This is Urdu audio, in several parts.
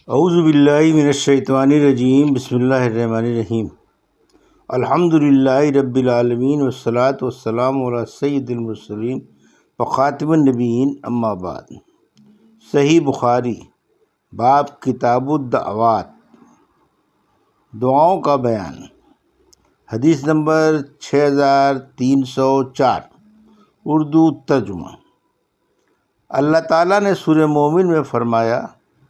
اعوذ باللہ من الشیطان الرجیم، بسم اللہ الرحمن الرحیم۔ الحمد للہ رب العالمین والصلاة والسلام علی سید المرسلین وخاتم النبیین، اما بعد۔ صحیح بخاری، باب کتاب الدعوات، دعاؤں کا بیان۔ حدیث نمبر 6304، اردو ترجمہ۔ اللہ تعالیٰ نے سورہ مومن میں فرمایا،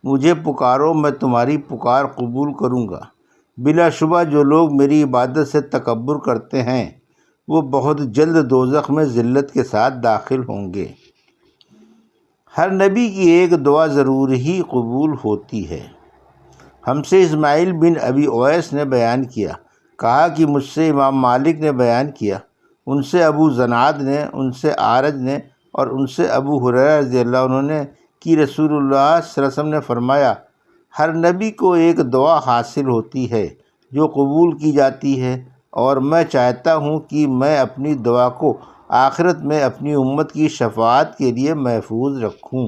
مجھے پکارو میں تمہاری پکار قبول کروں گا۔ بلا شبہ جو لوگ میری عبادت سے تکبر کرتے ہیں وہ بہت جلد دوزخ میں ذلت کے ساتھ داخل ہوں گے۔ ہر نبی کی ایک دعا ضرور ہی قبول ہوتی ہے۔ ہم سے اسماعیل بن ابی اویس نے بیان کیا، کہا کہ مجھ سے امام مالک نے بیان کیا، ان سے ابو زناد نے، ان سے اعرج نے اور ان سے ابو ہریرہ رضی اللہ عنہ نے کہ رسول اللہ صلی اللہ علیہ وسلم نے فرمایا، ہر نبی کو ایک دعا حاصل ہوتی ہے جو قبول کی جاتی ہے، اور میں چاہتا ہوں کہ میں اپنی دعا کو آخرت میں اپنی امت کی شفاعت کے لیے محفوظ رکھوں۔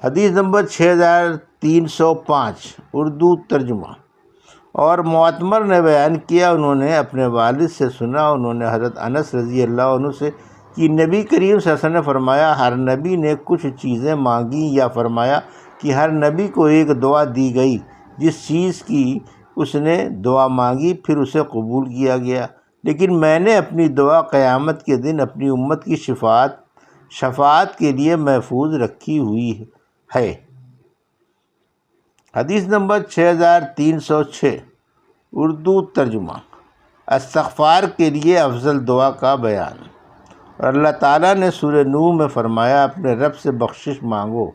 حدیث نمبر 6305، اردو ترجمہ۔ اور معتمر نے بیان کیا، انہوں نے اپنے والد سے سنا، انہوں نے حضرت انس رضی اللہ عنہ سے کہ نبی کریم صلی اللہ علیہ وسلم نے فرمایا، ہر نبی نے کچھ چیزیں مانگی، یا فرمایا کہ ہر نبی کو ایک دعا دی گئی، جس چیز کی اس نے دعا مانگی پھر اسے قبول کیا گیا، لیکن میں نے اپنی دعا قیامت کے دن اپنی امت کی شفاعت کے لیے محفوظ رکھی ہوئی ہے۔ حدیث نمبر 6306، اردو ترجمہ۔ استغفار کے لیے افضل دعا کا بیان۔ اور اللہ تعالیٰ نے سورہ نوح میں فرمایا، اپنے رب سے بخشش مانگو،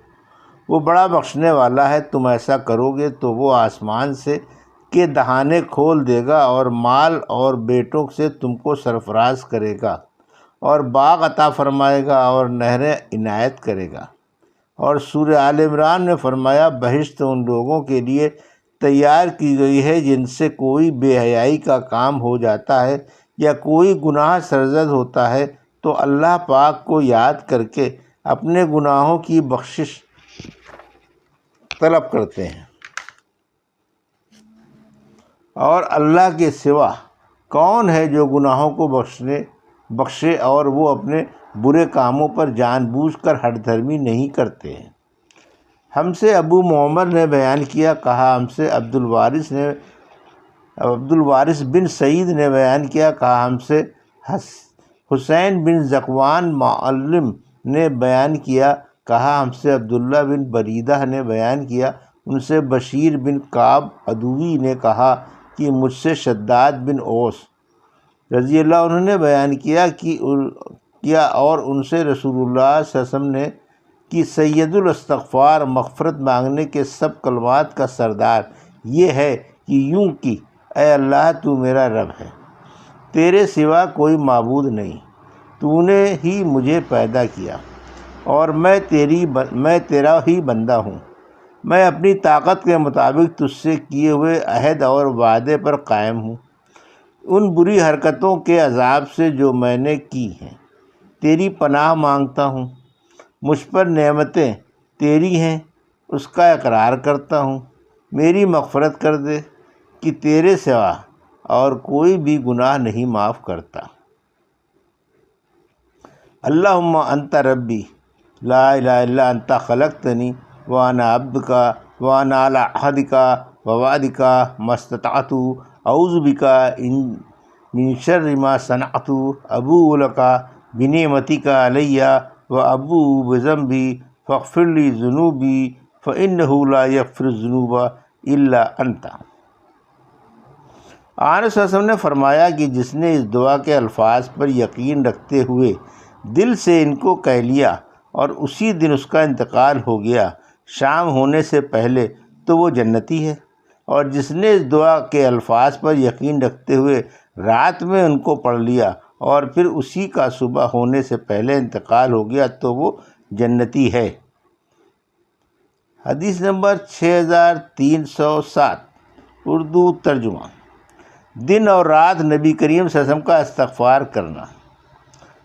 وہ بڑا بخشنے والا ہے۔ تم ایسا کرو گے تو وہ آسمان سے کے دہانے کھول دے گا اور مال اور بیٹوں سے تم کو سرفراز کرے گا، اور باغ عطا فرمائے گا اور نہریں عنایت کرے گا۔ اور سورہ آل عمران میں فرمایا، بہشت ان لوگوں کے لیے تیار کی گئی ہے جن سے کوئی بے حیائی کا کام ہو جاتا ہے یا کوئی گناہ سرزد ہوتا ہے تو اللہ پاک کو یاد کر کے اپنے گناہوں کی بخشش طلب کرتے ہیں۔ اور اللہ کے سوا کون ہے جو گناہوں کو بخشے، اور وہ اپنے برے کاموں پر جان بوجھ کر ہٹ دھرمی نہیں کرتے ہیں۔ ہم سے ابو معمر نے بیان کیا، کہا ہم سے عبد الوارث بن سعید نے بیان کیا، کہا ہم سے حسین بن ذکوان معلم نے بیان کیا، کہا ہم سے عبداللہ بن بریدہ نے بیان کیا، ان سے بشیر بن کعب عدوی نے کہا کہ مجھ سے شداد بن اوس رضی اللہ عنہ نے بیان کیا اور ان سے رسول اللہ صلی اللہ علیہ وسلم نے کہ سید الاستغفار، مغفرت مانگنے کے سب کلمات کا سردار، یہ ہے کہ یوں کہ اے اللہ تو میرا رب ہے، تیرے سوا کوئی معبود نہیں، تو نے ہی مجھے پیدا کیا اور میں تیرا ہی بندہ ہوں، میں اپنی طاقت کے مطابق تجھ سے کیے ہوئے عہد اور وعدے پر قائم ہوں، ان بری حرکتوں کے عذاب سے جو میں نے کی ہیں تیری پناہ مانگتا ہوں، مجھ پر نعمتیں تیری ہیں اس کا اقرار کرتا ہوں، میری مغفرت کر دے کہ تیرے سوا اور کوئی بھی گناہ نہیں معاف کرتا۔ اللہم انت ربی لا الہ الا انت خلقتنی وانا عبدک وانا علی عہدک ووعدک ما استطعت اعوذ بک من شر ما صنعت ابوء لک بنعمتک علی وابوء بذنبی فاغفر لی ذنوبی فانہ لا یغفر الذنوب الا انت۔ آن صلی اللہ علیہ وسلم نے فرمایا کہ جس نے اس دعا کے الفاظ پر یقین رکھتے ہوئے دل سے ان کو کہہ لیا اور اسی دن اس کا انتقال ہو گیا شام ہونے سے پہلے تو وہ جنتی ہے، اور جس نے اس دعا کے الفاظ پر یقین رکھتے ہوئے رات میں ان کو پڑھ لیا اور پھر اسی کا صبح ہونے سے پہلے انتقال ہو گیا تو وہ جنتی ہے۔ حدیث نمبر 6307، اردو ترجمہ۔ دن اور رات نبی کریم صلی اللہ علیہ وسلم کا استغفار کرنا۔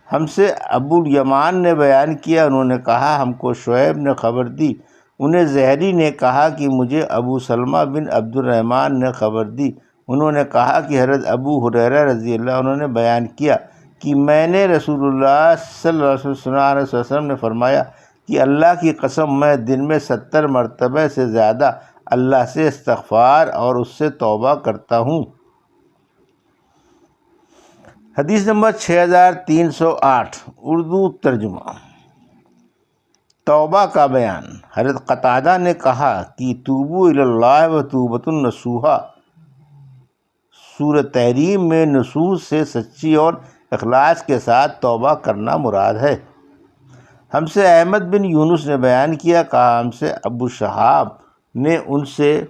ہم سے ابو الیمان نے بیان کیا، انہوں نے کہا ہم کو شعیب نے خبر دی، انہیں زہری نے کہا کہ مجھے ابو سلمہ بن عبد الرحمن نے خبر دی، انہوں نے کہا کہ حضرت ابو ہریرہ رضی اللہ عنہ نے بیان کیا کہ میں نے رسول اللہ صلی اللہ علیہ وسلم نے فرمایا کہ اللہ کی قسم میں دن میں 70 مرتبہ سے زیادہ اللہ سے استغفار اور اس سے توبہ کرتا ہوں۔ حدیث نمبر 6308 اردو ترجمہ۔ توبہ کا بیان۔ حضرت قتادہ نے کہا کہ توبو الی اللہ و توبۃ النصوحہ سورۃ تحریم میں نصوح سے سچی اور اخلاص کے ساتھ توبہ کرنا مراد ہے۔ ہم سے احمد بن یونس نے بیان کیا، کہا ہم سے ابو شہاب نے ان سے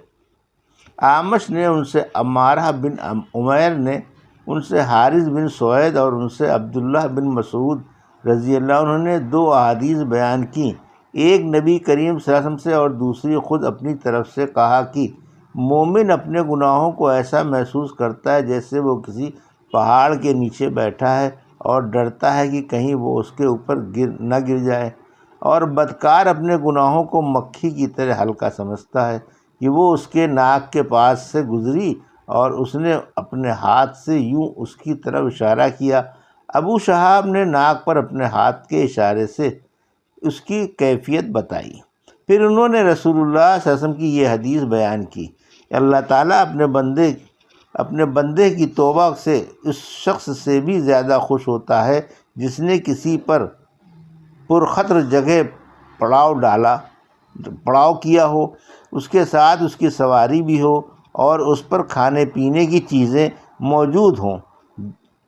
اعمش نے ان سے عمارہ بن عمیر نے ان سے حارث بن سوید اور ان سے عبداللہ بن مسعود رضی اللہ عنہ نے 2 احادیث بیان کی، ایک نبی کریم صلی اللہ علیہ وسلم سے اور دوسری خود اپنی طرف سے، کہا کہ مومن اپنے گناہوں کو ایسا محسوس کرتا ہے جیسے وہ کسی پہاڑ کے نیچے بیٹھا ہے اور ڈرتا ہے کہ کہیں وہ اس کے اوپر نہ گر جائے، اور بدکار اپنے گناہوں کو مکھی کی طرح ہلکا سمجھتا ہے کہ وہ اس کے ناک کے پاس سے گزری اور اس نے اپنے ہاتھ سے یوں اس کی طرف اشارہ کیا۔ ابو شہاب نے ناک پر اپنے ہاتھ کے اشارے سے اس کی کیفیت بتائی، پھر انہوں نے رسول اللہ صلی اللہ علیہ وسلم کی یہ حدیث بیان کی، اللہ تعالیٰ اپنے بندے کی توبہ سے اس شخص سے بھی زیادہ خوش ہوتا ہے جس نے کسی پر پرخطر جگہ پڑاؤ کیا ہو، اس کے ساتھ اس کی سواری بھی ہو اور اس پر کھانے پینے کی چیزیں موجود ہوں،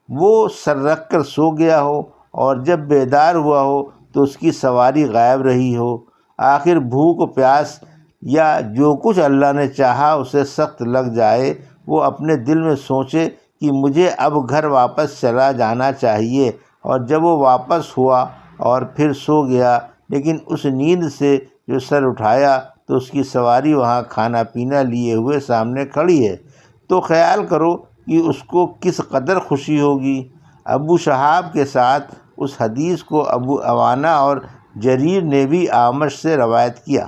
وہ سر رکھ کر سو گیا ہو اور جب بیدار ہوا ہو تو اس کی سواری غائب رہی ہو، آخر بھوک و پیاس یا جو کچھ اللہ نے چاہا اسے سخت لگ جائے، وہ اپنے دل میں سوچے کہ مجھے اب گھر واپس چلا جانا چاہیے، اور جب وہ واپس ہوا اور پھر سو گیا، لیکن اس نیند سے جو سر اٹھایا تو اس کی سواری وہاں کھانا پینا لیے ہوئے سامنے کھڑی ہے، تو خیال کرو کہ اس کو کس قدر خوشی ہوگی۔ ابو شہاب کے ساتھ اس حدیث کو ابو عوانہ اور جریر نے بھی اعمش سے روایت کیا،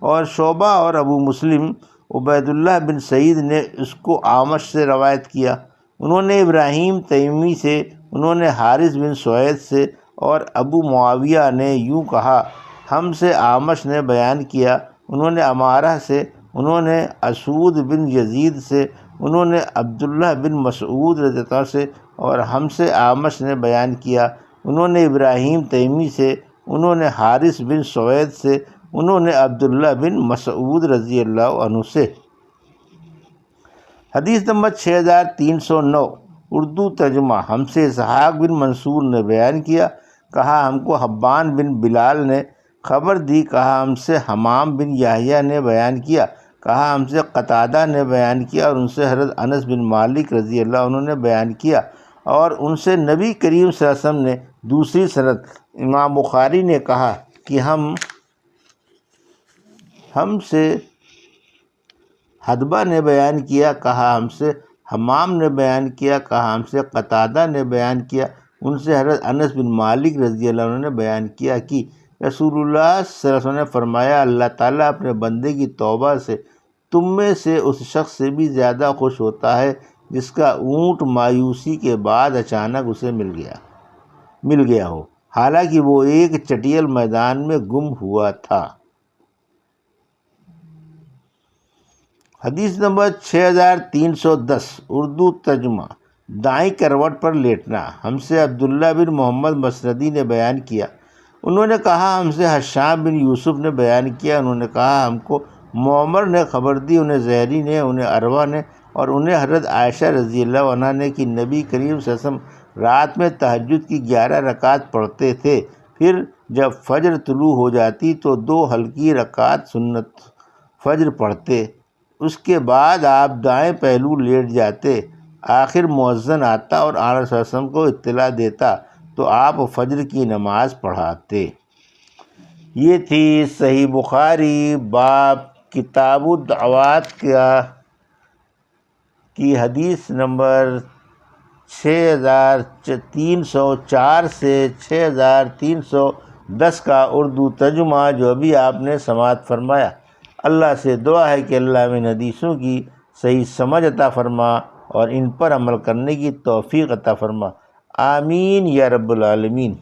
اور شعبہ اور ابو مسلم عبید اللہ بن سعید نے اس کو اعمش سے روایت کیا، انہوں نے ابراہیم تیمی سے، انہوں نے حارث بن سوید سے، اور ابو معاویہ نے یوں کہا، ہم سے اعمش نے بیان کیا، انہوں نے عمارہ سے، انہوں نے اسود بن یزید سے، انہوں نے عبداللہ بن مسعود رضی اللہ عنہ سے، اور ہم سے اعمش نے بیان کیا، انہوں نے ابراہیم تیمی سے، انہوں نے حارث بن سوید سے، انہوں نے عبداللہ بن مسعود رضی اللہ عنہ سے۔ حدیث نمبر 6309 اردو ترجمہ۔ ہم سے اسحاق بن منصور نے بیان کیا، کہا ہم کو حبان بن بلال نے خبر دی، کہا ہم سے حمام بن یحییٰ نے بیان کیا، کہا ہم سے قتادہ نے بیان کیا، اور ان سے حضرت انس بن مالک رضی اللہ عنہ نے بیان کیا، اور ان سے نبی کریم صلی اللہ علیہ وسلم نے دوسری سند۔ امام بخاری نے کہا کہ ہم سے حدبہ نے بیان کیا، کہا ہم سے حمام نے بیان کیا، کہا ہم سے قتادہ نے بیان کیا، ان سے حضرت انس بن مالک رضی اللہ عنہ نے بیان کیا کہ رسول اللہ صلی اللہ علیہ وسلم نے فرمایا، اللہ تعالیٰ اپنے بندے کی توبہ سے تم میں سے اس شخص سے بھی زیادہ خوش ہوتا ہے جس کا اونٹ مایوسی کے بعد اچانک اسے مل گیا ہو، حالانکہ وہ ایک چٹیل میدان میں گم ہوا تھا۔ حدیث نمبر 6310 اردو ترجمہ۔ دائیں کروٹ پر لیٹنا۔ ہم سے عبداللہ بن محمد مسندی نے بیان کیا، انہوں نے کہا ہم سے حشام بن یوسف نے بیان کیا، انہوں نے کہا ہم کو معمر نے خبر دی، انہیں زہری نے، انہیں عروہ نے، اور انہیں حضرت عائشہ رضی اللہ عنہا نے کہ نبی کریم صلی اللہ علیہ وسلم رات میں تہجد کی 11 رکعت پڑھتے تھے، پھر جب فجر طلوع ہو جاتی تو 2 ہلکی رکعت سنت فجر پڑھتے، اس کے بعد آپ دائیں پہلو لیٹ جاتے، آخر مؤذن آتا اور آن صلی اللہ علیہ وسلم کو اطلاع دیتا تو آپ فجر کی نماز پڑھاتے۔ یہ تھی صحیح بخاری باب کتاب الدعوات کی حدیث نمبر 6304 سے 6306 10 کا اردو ترجمہ جو ابھی آپ نے سماعت فرمایا۔ اللہ سے دعا ہے کہ اللہ میں حدیثوں کی صحیح سمجھ عطا فرما اور ان پر عمل کرنے کی توفیق عطا فرما۔ آمین یا رب العالمین۔